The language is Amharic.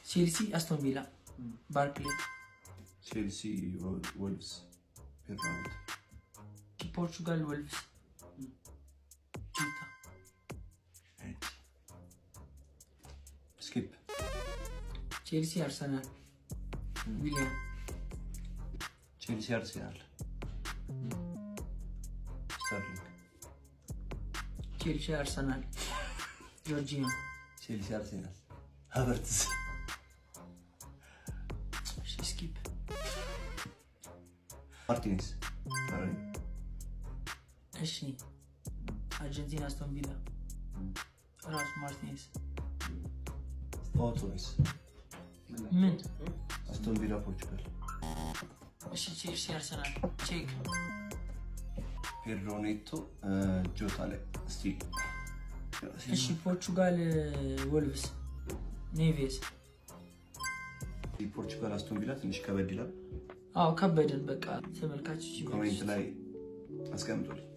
ቼልሲ አስቶን ቪላ ባርክሌ ቼልሲ ወልቭስ ፔርናንት ፖርቹጋል ወልቭስ ጁታ ስኪፕ ቼልሲ አርሰናል ዊሊያም ቼልሲ አርሰናል ስተርሊንግ ቼልሲ አርሰናል ጆርጂኒዮ ቼልሲ አርሰናል ሃቨርትዝ ስኪፕ ማርቲኔዝ ፈረኝ እሺ አርጀንቲና አስቶን ቪላ ራስ ማርቲኔዝ ፎቶስ ምን አስቶን ቪላ ፖርቹጋል እሺ ቼልሲ አርሰናል ቼክ ፔድሮ ኔቶ ጆታ ላይ ስቲል እሺ ፖርቹጋል ወልቭስ ኔቬስ ፖርቹጋል አስቶን ቪላ ትንሽ ከበድ ይላል አዎ ከበደን በቃ ተመልካቾች ኮሜንት ላይ አስቀምጡልኝ